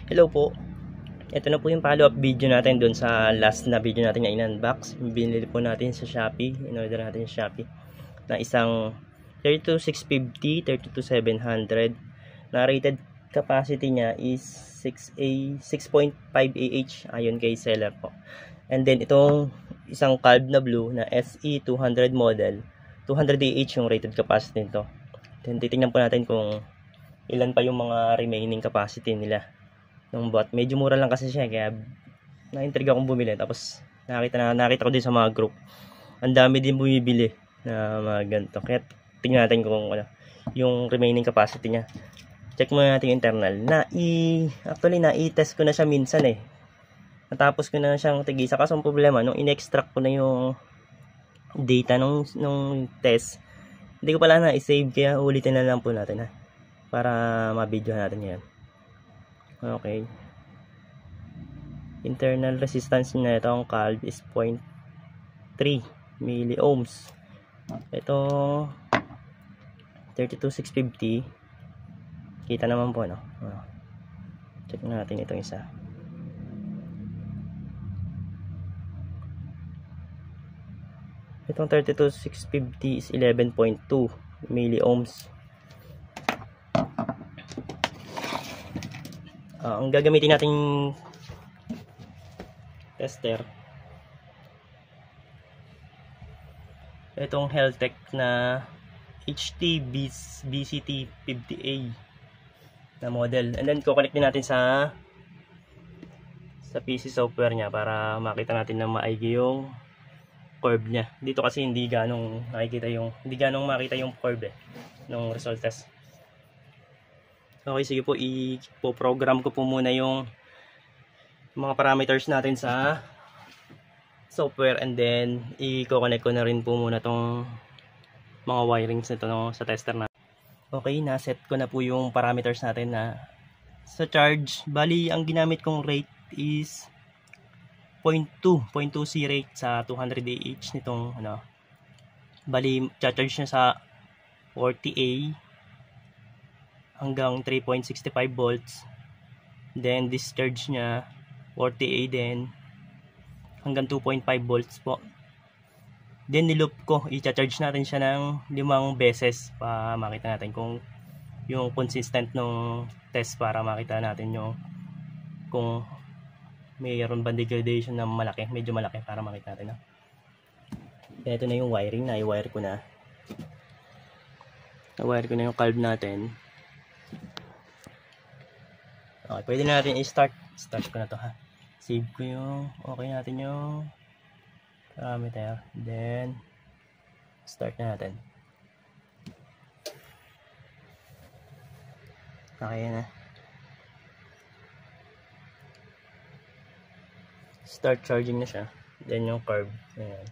Hello po. Ito na po yung follow-up video natin doon sa last na video natin na in-unbox. Binili po natin sa Shopee. In-order natin sa Shopee na isang 32650, 32700. Na rated capacity niya is 6.5 AH ayon kay seller po. And then itong isang Calb na blue na SE200 model, 200 AH yung rated capacity nito. Then titingnan po natin kung ilan pa yung mga remaining capacity nila ng bot. Medyo mura lang kasi siya kaya na-intrigue akong bumili. Tapos nakita ko din sa mga group. Ang dami din bumibili na mga ganito. Kaya tingnan natin kung ano yung remaining capacity niya. Check muna natin yung internal. Actually na-i-test ko na siya minsan eh. Natapos ko na siyang tigisa. Kaso ang problema nung in-extract ko na yung data nung test, hindi ko pala na-i-save, kaya ulitin na lang po natin ha, para ma-video natin yan. Okay. Internal resistance na ito ang Calb is 0.3 milliohms. Ito 32650. Kita naman po no. Check natin itong isa. Itong 32650 is 11.2 milliohms. Ang gagamitin nating tester, itong Heltec na HT BCT 50A na model. And then kukonek din natin sa PC software niya para makita natin na maigi yung curve niya. Dito kasi hindi ganong makita yung curve ng result test. Okay, sige po, ipo-program ko po muna yung mga parameters natin sa software, and then i-connect ko na rin po muna tong mga wirings nito sa tester natin. Okay, na-set ko na po yung parameters natin na sa charge. Bali, ang ginamit kong rate is 0.2C rate sa 200 AH nitong ano. Bali, charge niya sa 40A hanggang 3.65 volts. Then discharge niya 40A din hanggang 2.5 volts po. Then niloop ko, i-charge natin siya ng 5 beses para makita natin kung yung consistent ng test, para makita natin yung kung mayroon ba degradation na malaki, medyo malaki, para makita natin. Ito na yung wiring, na-wire ko na. Na-wire ko na yung Calb natin. Okay, pwede na natin i-start. Start ko na to ha. Save ko yung okay natin yung parameter. Then start na natin. Okay na. Start charging na siya. Then yung curve. Ayan.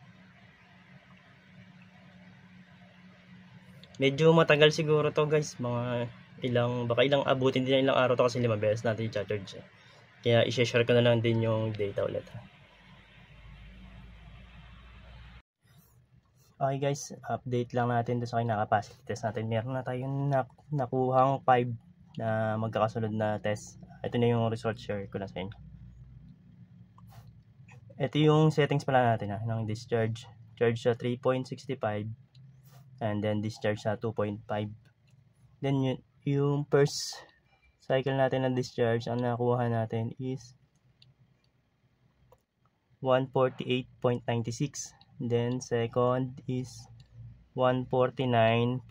Medyo matagal siguro to guys. Baka ilang abutin din ilang araw to kasi 5 beses natin i-charge. Kaya i-share ko na lang din yung data ulit. Okay guys, update lang natin doon sa capacity test natin. Meron na tayong nakuhang 5 na magkakasunod na test. Ito na yung result, share ko na sa inyo. Ito yung settings pala natin ng discharge. Charge sa 3.65 and then discharge sa 2.5. Then yung first cycle natin ng discharge, ang nakuha natin is 148.96. Then second is 149.06.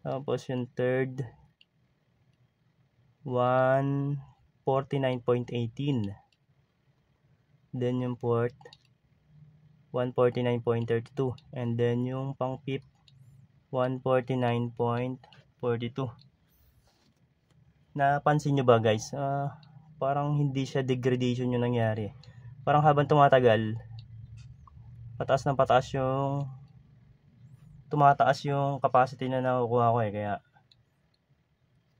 Tapos yung third 149.18. Then yung fourth 149.32. And then yung pang fifth 149.42. Napansin nyo ba guys? Parang hindi siya degradation yung nangyari. Parang habang tumatagal, pataas ng pataas tumataas yung capacity na nakukuha ko kaya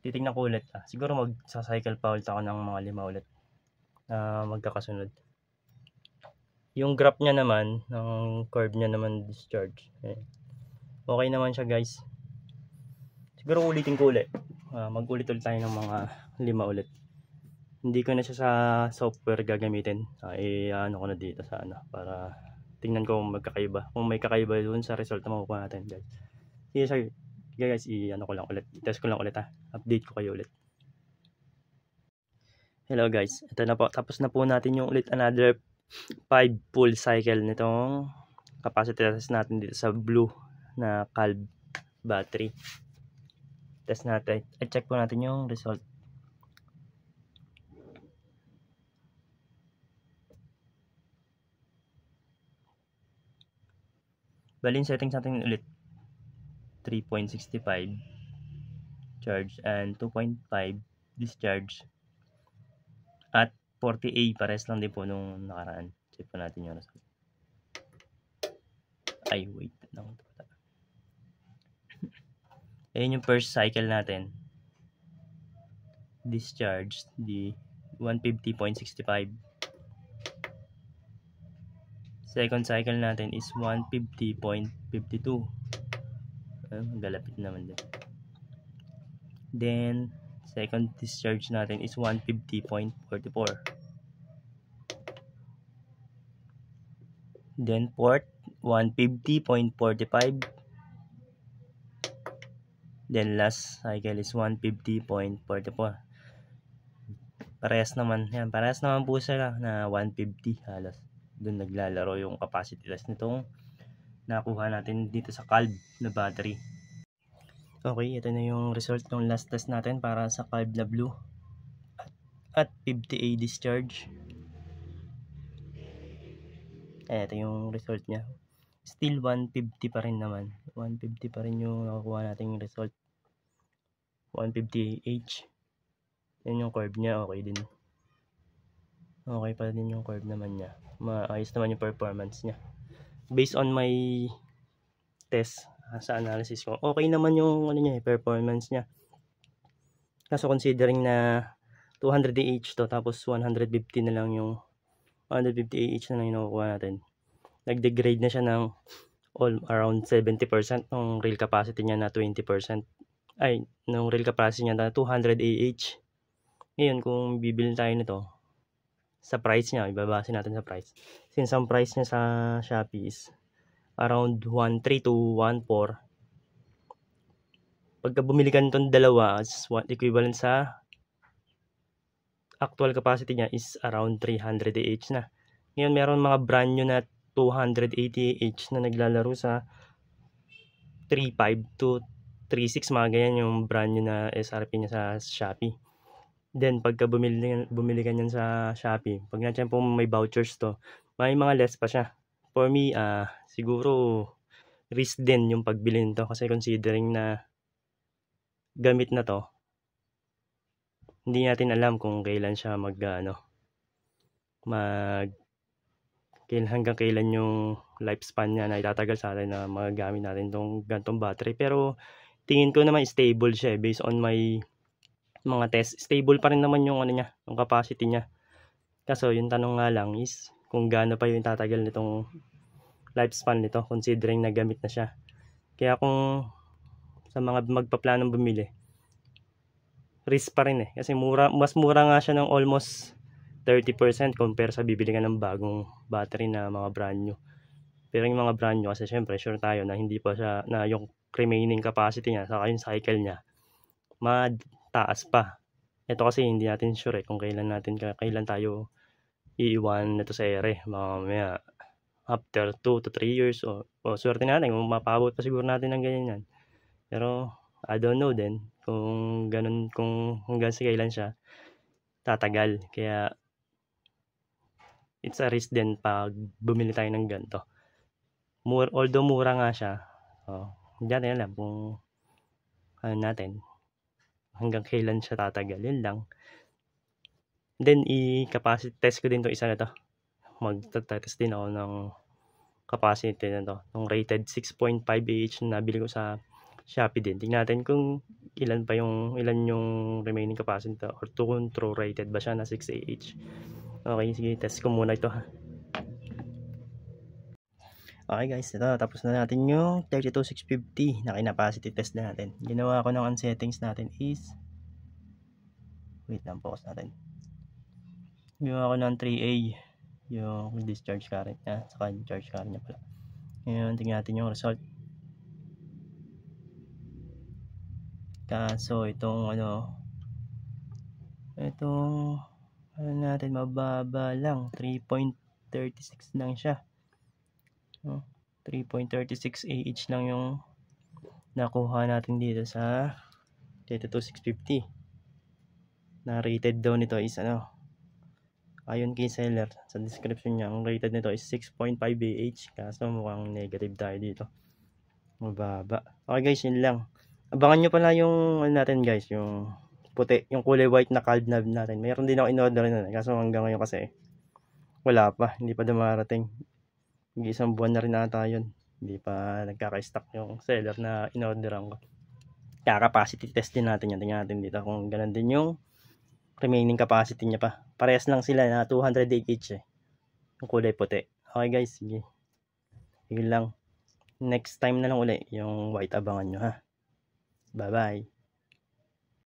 titingnan ko ulit. Siguro magsa-cycle pa ulit ako ng mga 5 ulit na magkakasunod. Yung graph niya naman, ng curve niya naman discharge. Okay naman siya guys. Siguro ulitin ko ulit. Mag-ulit ulit tayo ng mga 5 ulit. Hindi ko na siya sa software gagamitin. Ano ko na dito sa ano para tingnan ko kung magkakaiba. Kung may kakaiba doon sa result na makukuha natin, guys. Sige, sir. Guys, ano ko lang ulit. I-test ko lang ulit ha. Update ko kayo ulit. Hello guys. Ito na po. Tapos na po natin yung ulit another 5 full cycle nitong capacity test natin dito sa blue na Calb battery. Test natin. I-check po natin yung result. Bali, settings natin ulit 3.65 charge and 2.5 discharge at 40A, pares lang din po nung nakaraan. Check po natin yung result. Ay, wait lang. Ayun yung first cycle natin. Discharge di 150.65. Second cycle natin is 150.52. Galapit naman din. Then second discharge natin is 150.44. Then fourth 150.45. Then last cycle is 150.44. Parehas naman. Yan, parehas naman po sila na 150 halos. Doon naglalaro yung capacity test nitong nakuha natin dito sa Calb na battery. Okay, ito na yung result ng last test natin para sa Calb na blue at 50A discharge. Ito yung result niya. Still 150 pa rin naman. 150 pa rin yung nakukuha nating result. 150H. Yan yung curve niya, okay din. Okay pa din yung curve naman niya. Maayos naman yung performance niya. Based on my test sa analysis ko, okay naman yung ano niya, performance niya. Kaso considering na 200 AH to, tapos 150 na lang yung 150 AH na lang yung nakukuha natin. Nag-degrade na siya ng around 70% ng real capacity niya na 20%. Ay, ng real capacity niya na 200 AH. Ngayon, kung bibili tayo nito, sa price niya, ibabase natin sa price. Since ang price niya sa Shopee is around 1.3 to 1.4. Pagka bumili ka nitong dalawa, equivalent sa actual capacity niya is around 300 AH na. Ngayon, meron mga brand new na 280 AH na naglalaro sa 3.5 to 3.6, mga ganyan yung brand new na SRP niya sa Shopee. Then pagka bumili ka niyan sa Shopee, pag nandiyan po may vouchers to, may mga less pa siya. For me, siguro risk din yung pagbili nito kasi considering na gamit na to, hindi natin alam kung kailan siya hanggang kailan yung lifespan niya na itatagal sa atin na magagamit natin tong gantong battery. Pero tingin ko naman stable siya based on my mga test. Stable pa rin naman yung niya, yung capacity niya. Kaso yung tanong nga lang is kung gaano pa yung tatagal nitong lifespan nito considering na gamit na siya. Kaya kung sa mga magpaplanong bumili, risk pa rin kasi mas mura nga siya ng almost 30% compare sa bibili ka ng bagong battery na mga brand new. Pero yung mga brand new kasi syempre sure tayo na hindi pa siya, na yung remaining capacity niya saka yung cycle niya mataas pa. Ito kasi hindi natin sure kung kailan tayo iiwan nito sa ere. Mamaya after 2 to 3 years o swerte natin kung mapabot pa siguro natin ng ganyan yan. Pero I don't know din kung ganun, kung hanggang sa kailan siya tatagal. Kaya it's a risk din pag bumili tayo ng ganito. Although mura nga siya, hindi natin alam kung natin hanggang kailan siya tatagal. Yun lang. Then i-capacity test ko din to isa na to. Mag-test din ako ng capacity na to. Ng rated 6.5 AH na nabili ko sa Shopee din. Tingnan natin kung ilan yung remaining capacity to, or kung true rated ba siya na 6 AH. Okay, sige, test ko muna ito ha. Okay guys, ito tapos na natin yung 32650 na kinapacity test natin. Ginawa ko ng unsettings natin is, wait lang, focus natin. Ginawa ko ng 3A yung discharge current niya, saka charge current niya pala. Ngayon tingnan natin yung result. Kaso itong natin mababa lang, 3.36 lang siya. 3.36 AH lang yung nakuha natin dito sa 32650. Na rated daw nito is ayon kay seller sa description niya, ang rated nito is 6.5 AH, kaso mukhang negative tayo dito, mababa. Okay guys, yun lang. Abangan nyo pala yung natin guys, yung puti, yung kulay white na calv knob natin. Mayroon din ako in-order nun, kaso hanggang ngayon kasi wala pa, hindi pa dumarating. Isang buwan na rin ata yun, hindi pa nagkaka-stock yung seller na in-orderan ko. Capacity test din natin yan. Tingnan natin dito kung ganun din yung remaining capacity niya pa. Parehas lang sila na 200 each yung kulay puti. Okay guys, sige. Yun lang. Next time na lang uli yung white, abangan nyo ha. Bye bye.